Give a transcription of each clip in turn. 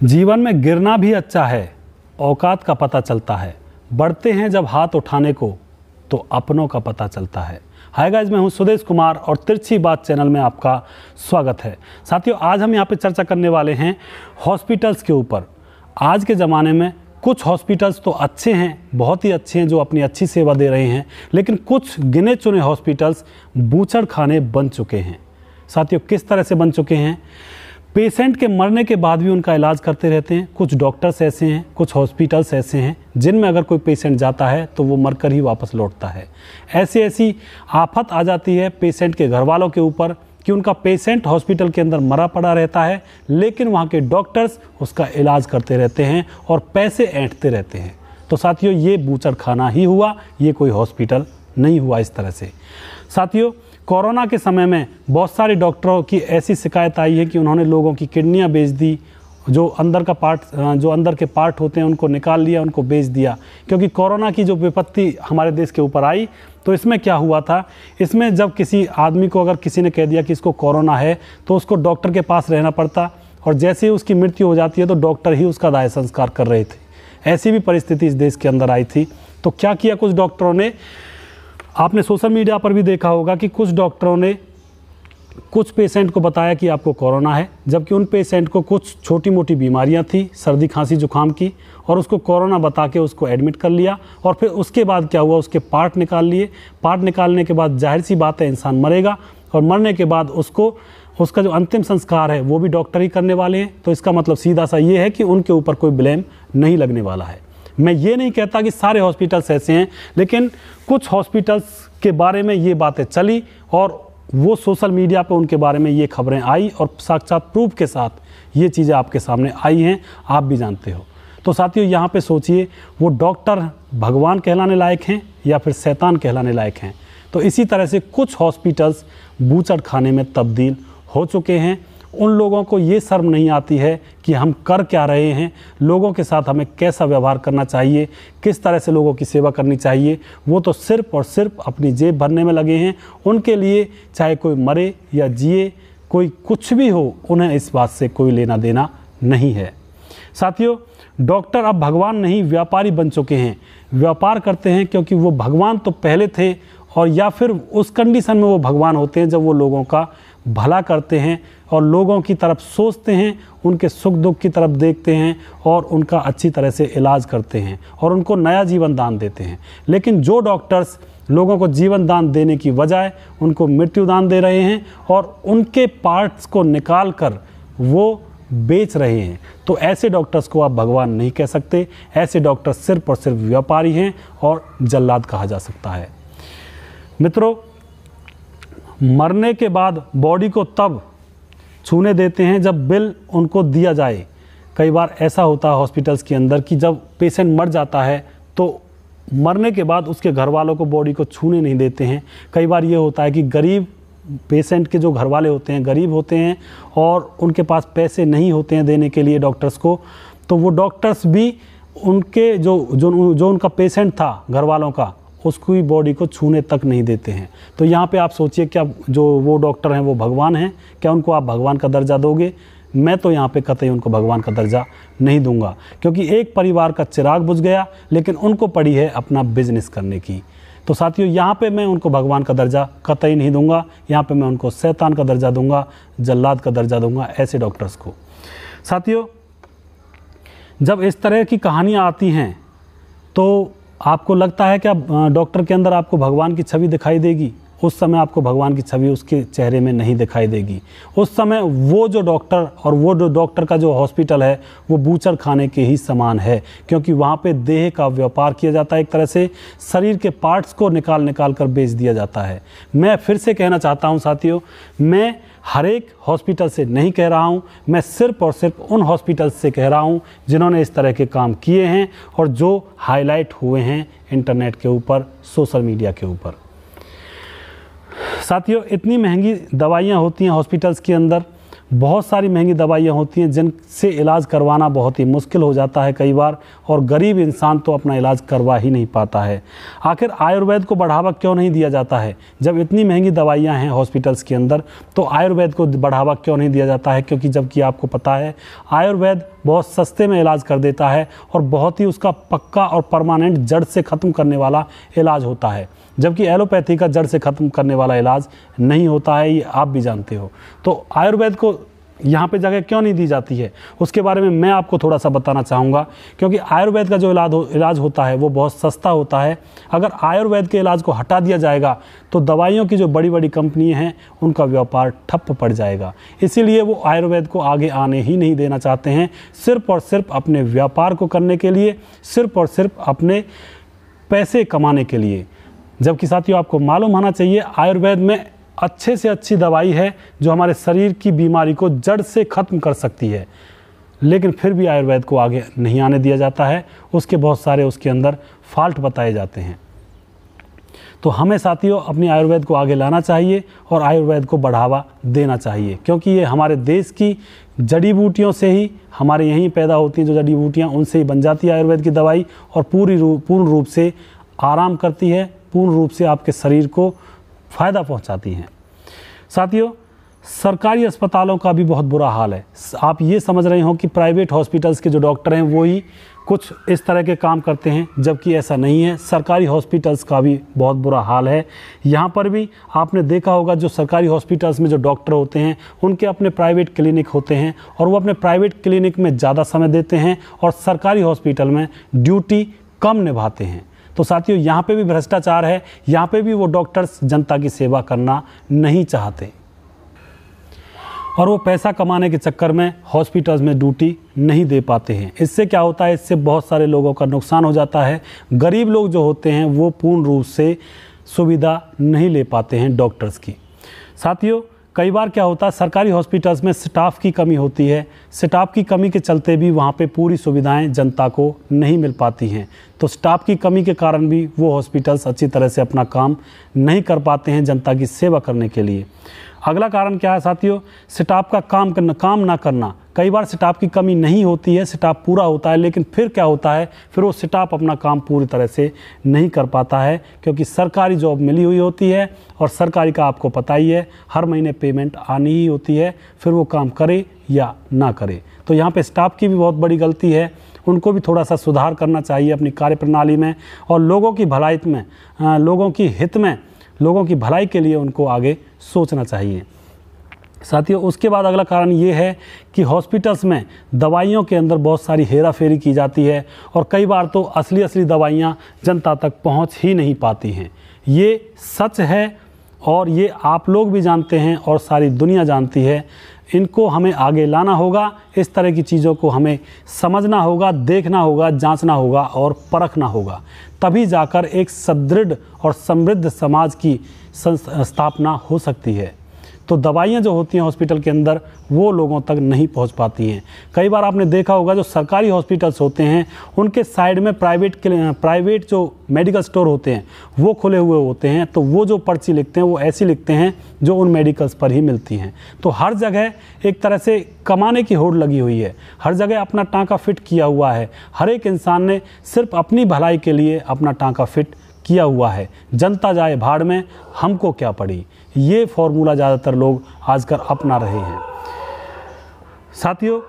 जीवन में गिरना भी अच्छा है, औकात का पता चलता है। बढ़ते हैं जब हाथ उठाने को तो अपनों का पता चलता है। हाय गाइस, मैं हूं सुदेश कुमार और तिरछी बात चैनल में आपका स्वागत है। साथियों, आज हम यहां पे चर्चा करने वाले हैं हॉस्पिटल्स के ऊपर। आज के ज़माने में कुछ हॉस्पिटल्स तो अच्छे हैं, बहुत ही अच्छे हैं, जो अपनी अच्छी सेवा दे रहे हैं, लेकिन कुछ गिने चुने हॉस्पिटल्स बूचड़खाने बन चुके हैं। साथियों, किस तरह से बन चुके हैं? पेशेंट के मरने के बाद भी उनका इलाज करते रहते हैं। कुछ डॉक्टर्स ऐसे हैं, कुछ हॉस्पिटल्स ऐसे हैं जिनमें अगर कोई पेशेंट जाता है तो वो मरकर ही वापस लौटता है। ऐसी आफत आ जाती है पेशेंट के घर वालों के ऊपर कि उनका पेशेंट हॉस्पिटल के अंदर मरा पड़ा रहता है, लेकिन वहाँ के डॉक्टर्स उसका इलाज करते रहते हैं और पैसे ऐंठते रहते हैं। तो साथियों, ये बूचड़खाना ही हुआ, ये कोई हॉस्पिटल नहीं हुआ इस तरह से। साथियों, कोरोना के समय में बहुत सारे डॉक्टरों की ऐसी शिकायत आई है कि उन्होंने लोगों की किडनियां बेच दी, जो अंदर के पार्ट होते हैं उनको निकाल लिया, उनको बेच दिया। क्योंकि कोरोना की जो विपत्ति हमारे देश के ऊपर आई, तो इसमें क्या हुआ था, इसमें जब किसी आदमी को अगर किसी ने कह दिया कि इसको कोरोना है, तो उसको डॉक्टर के पास रहना पड़ता, और जैसे ही उसकी मृत्यु हो जाती है तो डॉक्टर ही उसका दाह संस्कार कर रहे थे। ऐसी भी परिस्थिति इस देश के अंदर आई थी। तो क्या किया कुछ डॉक्टरों ने, आपने सोशल मीडिया पर भी देखा होगा कि कुछ डॉक्टरों ने कुछ पेशेंट को बताया कि आपको कोरोना है, जबकि उन पेशेंट को कुछ छोटी मोटी बीमारियां थी, सर्दी खांसी जुकाम की, और उसको कोरोना बता के उसको एडमिट कर लिया। और फिर उसके बाद क्या हुआ, उसके पार्ट निकाल लिए। पार्ट निकालने के बाद जाहिर सी बात है, इंसान मरेगा, और मरने के बाद उसका जो अंतिम संस्कार है वो भी डॉक्टर ही करने वाले हैं। तो इसका मतलब सीधा सा ये है कि उनके ऊपर कोई ब्लेम नहीं लगने वाला है। मैं ये नहीं कहता कि सारे हॉस्पिटल्स ऐसे हैं, लेकिन कुछ हॉस्पिटल्स के बारे में ये बातें चली और वो सोशल मीडिया पे उनके बारे में ये खबरें आई, और साक्षात प्रूफ के साथ ये चीज़ें आपके सामने आई हैं, आप भी जानते हो। तो साथियों, यहाँ पे सोचिए, वो डॉक्टर भगवान कहलाने लायक हैं या फिर शैतान कहलाने लायक हैं। तो इसी तरह से कुछ हॉस्पिटल्स बूचड़खाने में तब्दील हो चुके हैं। उन लोगों को ये शर्म नहीं आती है कि हम कर क्या रहे हैं, लोगों के साथ हमें कैसा व्यवहार करना चाहिए, किस तरह से लोगों की सेवा करनी चाहिए। वो तो सिर्फ और सिर्फ अपनी जेब भरने में लगे हैं। उनके लिए चाहे कोई मरे या जिए, कोई कुछ भी हो, उन्हें इस बात से कोई लेना देना नहीं है। साथियों, डॉक्टर अब भगवान नहीं, व्यापारी बन चुके हैं। व्यापार करते हैं क्योंकि वो भगवान तो पहले थे, और या फिर उस कंडीशन में वो भगवान होते हैं जब वो लोगों का भला करते हैं और लोगों की तरफ सोचते हैं, उनके सुख दुख की तरफ देखते हैं और उनका अच्छी तरह से इलाज करते हैं और उनको नया जीवन दान देते हैं। लेकिन जो डॉक्टर्स लोगों को जीवन दान देने की बजाय उनको मृत्यु दान दे रहे हैं और उनके पार्ट्स को निकाल कर वो बेच रहे हैं, तो ऐसे डॉक्टर्स को आप भगवान नहीं कह सकते। ऐसे डॉक्टर सिर्फ और सिर्फ व्यापारी हैं और जल्लाद कहा जा सकता है। मित्रों, मरने के बाद बॉडी को तब छूने देते हैं जब बिल उनको दिया जाए। कई बार ऐसा होता है हॉस्पिटल्स के अंदर कि जब पेशेंट मर जाता है तो मरने के बाद उसके घर वालों को बॉडी को छूने नहीं देते हैं। कई बार ये होता है कि गरीब पेशेंट के जो घर वाले होते हैं गरीब होते हैं और उनके पास पैसे नहीं होते हैं देने के लिए डॉक्टर्स को, तो वो डॉक्टर्स भी उनके जो उनका पेशेंट था घर वालों का, उसकी बॉडी को छूने तक नहीं देते हैं। तो यहाँ पे आप सोचिए, क्या जो वो डॉक्टर हैं वो भगवान हैं? क्या उनको आप भगवान का दर्जा दोगे? मैं तो यहाँ पे कतई उनको भगवान का दर्जा नहीं दूंगा, क्योंकि एक परिवार का चिराग बुझ गया, लेकिन उनको पड़ी है अपना बिजनेस करने की। तो साथियों, यहाँ पे मैं उनको भगवान का दर्जा कतई नहीं दूंगा। यहाँ पे मैं उनको शैतान का दर्जा दूंगा, जल्लाद का दर्जा दूंगा ऐसे डॉक्टर्स को। साथियों, जब इस तरह की कहानियाँ आती हैं तो आपको लगता है कि डॉक्टर के अंदर आपको भगवान की छवि दिखाई देगी? उस समय आपको भगवान की छवि उसके चेहरे में नहीं दिखाई देगी। उस समय वो जो डॉक्टर और वो जो डॉक्टर का जो हॉस्पिटल है वो बूचड़खाने के ही समान है, क्योंकि वहाँ पे देह का व्यापार किया जाता है। एक तरह से शरीर के पार्ट्स को निकाल कर बेच दिया जाता है। मैं फिर से कहना चाहता हूँ साथियों, मैं हर एक हॉस्पिटल से नहीं कह रहा हूँ, मैं सिर्फ और सिर्फ उन हॉस्पिटल से कह रहा हूँ जिन्होंने इस तरह के काम किए हैं और जो हाईलाइट हुए हैं इंटरनेट के ऊपर, सोशल मीडिया के ऊपर। साथियों, इतनी महंगी दवाइयाँ होती हैं हॉस्पिटल्स के अंदर, बहुत सारी महंगी दवाइयाँ होती हैं जिनसे इलाज करवाना बहुत ही मुश्किल हो जाता है कई बार, और गरीब इंसान तो अपना इलाज करवा ही नहीं पाता है। आखिर आयुर्वेद को बढ़ावा क्यों नहीं दिया जाता है? जब इतनी महंगी दवाइयाँ हैं हॉस्पिटल्स के अंदर, तो आयुर्वेद को बढ़ावा क्यों नहीं दिया जाता है? क्योंकि जबकि आपको पता है आयुर्वेद बहुत सस्ते में इलाज कर देता है और बहुत ही उसका पक्का और परमानेंट जड़ से ख़त्म करने वाला इलाज होता है, जबकि एलोपैथी का जड़ से ख़त्म करने वाला इलाज नहीं होता है, ये आप भी जानते हो। तो आयुर्वेद को यहाँ पे जगह क्यों नहीं दी जाती है, उसके बारे में मैं आपको थोड़ा सा बताना चाहूँगा। क्योंकि आयुर्वेद का जो इलाज होता है वो बहुत सस्ता होता है। अगर आयुर्वेद के इलाज को हटा दिया जाएगा तो दवाइयों की जो बड़ी बड़ी कंपनी हैं उनका व्यापार ठप्प पड़ जाएगा। इसीलिए वो आयुर्वेद को आगे आने ही नहीं देना चाहते हैं, सिर्फ और सिर्फ अपने व्यापार को करने के लिए, सिर्फ और सिर्फ अपने पैसे कमाने के लिए। जबकि साथियों आपको मालूम होना चाहिए आयुर्वेद में अच्छे से अच्छी दवाई है जो हमारे शरीर की बीमारी को जड़ से ख़त्म कर सकती है, लेकिन फिर भी आयुर्वेद को आगे नहीं आने दिया जाता है। उसके बहुत सारे उसके अंदर फॉल्ट बताए जाते हैं। तो हमें साथियों अपनी आयुर्वेद को आगे लाना चाहिए और आयुर्वेद को बढ़ावा देना चाहिए, क्योंकि ये हमारे देश की जड़ी बूटियों से ही, हमारे यहीं पैदा होती हैं जो जड़ी बूटियाँ, उनसे ही बन जाती है आयुर्वेद की दवाई और पूर्ण रूप से आराम करती है, पूर्ण रूप से आपके शरीर को फ़ायदा पहुंचाती हैं। साथियों सरकारी अस्पतालों का भी बहुत बुरा हाल है। आप ये समझ रहे हो कि प्राइवेट हॉस्पिटल्स के जो डॉक्टर हैं वो ही कुछ इस तरह के काम करते हैं, जबकि ऐसा नहीं है। सरकारी हॉस्पिटल्स का भी बहुत बुरा हाल है। यहाँ पर भी आपने देखा होगा जो सरकारी हॉस्पिटल्स में जो डॉक्टर होते हैं उनके अपने प्राइवेट क्लिनिक होते हैं और वो अपने प्राइवेट क्लिनिक में ज़्यादा समय देते हैं और सरकारी हॉस्पिटल में ड्यूटी कम निभाते हैं। तो साथियों यहाँ पे भी भ्रष्टाचार है, यहाँ पे भी वो डॉक्टर्स जनता की सेवा करना नहीं चाहते और वो पैसा कमाने के चक्कर में हॉस्पिटल्स में ड्यूटी नहीं दे पाते हैं। इससे क्या होता है, इससे बहुत सारे लोगों का नुकसान हो जाता है। गरीब लोग जो होते हैं वो पूर्ण रूप से सुविधा नहीं ले पाते हैं डॉक्टर्स की। साथियों कई बार क्या होता है सरकारी हॉस्पिटल्स में स्टाफ की कमी होती है। स्टाफ की कमी के चलते भी वहाँ पे पूरी सुविधाएं जनता को नहीं मिल पाती हैं। तो स्टाफ की कमी के कारण भी वो हॉस्पिटल्स अच्छी तरह से अपना काम नहीं कर पाते हैं जनता की सेवा करने के लिए। अगला कारण क्या है साथियों, स्टाफ का काम ना करना। कई बार स्टाफ की कमी नहीं होती है, स्टाफ पूरा होता है, लेकिन फिर क्या होता है, फिर वो स्टाफ अपना काम पूरी तरह से नहीं कर पाता है, क्योंकि सरकारी जॉब मिली हुई होती है और सरकारी का आपको पता ही है हर महीने पेमेंट आनी ही होती है, फिर वो काम करे या ना करे। तो यहाँ पे स्टाफ की भी बहुत बड़ी गलती है, उनको भी थोड़ा सा सुधार करना चाहिए अपनी कार्यप्रणाली में और लोगों की भलाई में, लोगों की हित में, लोगों की भलाई के लिए उनको आगे सोचना चाहिए। साथियों उसके बाद अगला कारण ये है कि हॉस्पिटल्स में दवाइयों के अंदर बहुत सारी हेरा फेरी की जाती है और कई बार तो असली दवाइयाँ जनता तक पहुँच ही नहीं पाती हैं। ये सच है और ये आप लोग भी जानते हैं और सारी दुनिया जानती है। इनको हमें आगे लाना होगा, इस तरह की चीज़ों को हमें समझना होगा, देखना होगा, जांचना होगा और परखना होगा, तभी जाकर एक सुदृढ़ और समृद्ध समाज की स्थापना हो सकती है। तो दवाइयाँ जो होती हैं हॉस्पिटल के अंदर वो लोगों तक नहीं पहुंच पाती हैं। कई बार आपने देखा होगा जो सरकारी हॉस्पिटल्स होते हैं उनके साइड में प्राइवेट जो मेडिकल स्टोर होते हैं वो खुले हुए होते हैं, तो वो जो पर्ची लिखते हैं वो ऐसी लिखते हैं जो उन मेडिकल्स पर ही मिलती हैं। तो हर जगह एक तरह से कमाने की होड़ लगी हुई है, हर जगह अपना टाँका फिट किया हुआ है। हर एक इंसान ने सिर्फ अपनी भलाई के लिए अपना टाँका फिट किया हुआ है। जनता जाए भाड़ में, हमको क्या पड़ी, ये फॉर्मूला ज़्यादातर लोग आजकल अपना रहे हैं। साथियों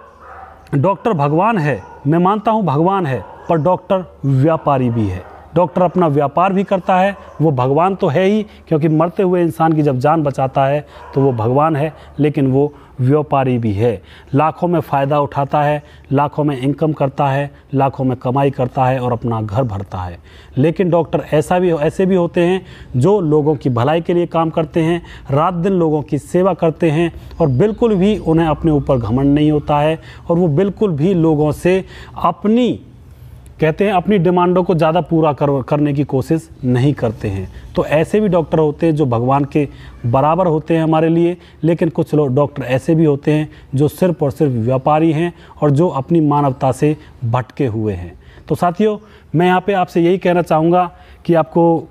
डॉक्टर भगवान है, मैं मानता हूँ भगवान है, पर डॉक्टर व्यापारी भी है। डॉक्टर अपना व्यापार भी करता है, वो भगवान तो है ही, क्योंकि मरते हुए इंसान की जब जान बचाता है तो वो भगवान है, लेकिन वो व्यापारी भी है। लाखों में फ़ायदा उठाता है, लाखों में इनकम करता है, लाखों में कमाई करता है और अपना घर भरता है। लेकिन डॉक्टर ऐसे भी होते हैं जो लोगों की भलाई के लिए काम करते हैं, रात दिन लोगों की सेवा करते हैं और बिल्कुल भी उन्हें अपने ऊपर घमंड नहीं होता है और वो बिल्कुल भी लोगों से अपनी डिमांडों को ज़्यादा पूरा करने की कोशिश नहीं करते हैं। तो ऐसे भी डॉक्टर होते हैं जो भगवान के बराबर होते हैं हमारे लिए, लेकिन कुछ लोग डॉक्टर ऐसे भी होते हैं जो सिर्फ और सिर्फ व्यापारी हैं और जो अपनी मानवता से भटके हुए हैं। तो साथियों मैं यहाँ पे आपसे यही कहना चाहूँगा कि आपको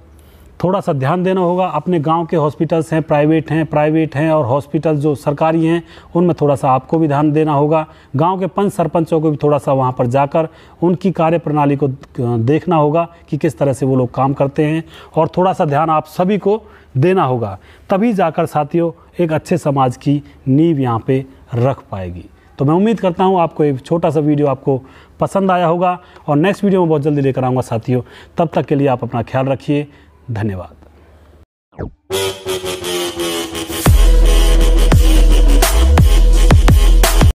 थोड़ा सा ध्यान देना होगा। अपने गांव के हॉस्पिटल्स हैं, प्राइवेट हैं और हॉस्पिटल जो सरकारी हैं उनमें थोड़ा सा आपको भी ध्यान देना होगा। गांव के पंच सरपंचों को भी थोड़ा सा वहां पर जाकर उनकी कार्यप्रणाली को देखना होगा कि किस तरह से वो लोग काम करते हैं, और थोड़ा सा ध्यान आप सभी को देना होगा। तभी जाकर साथियों एक अच्छे समाज की नींव यहाँ पे रख पाएगी। तो मैं उम्मीद करता हूँ आपको एक छोटा सा वीडियो आपको पसंद आया होगा, और नेक्स्ट वीडियो में बहुत जल्दी लेकर आऊँगा साथियों। तब तक के लिए आप अपना ख्याल रखिए। धन्यवाद।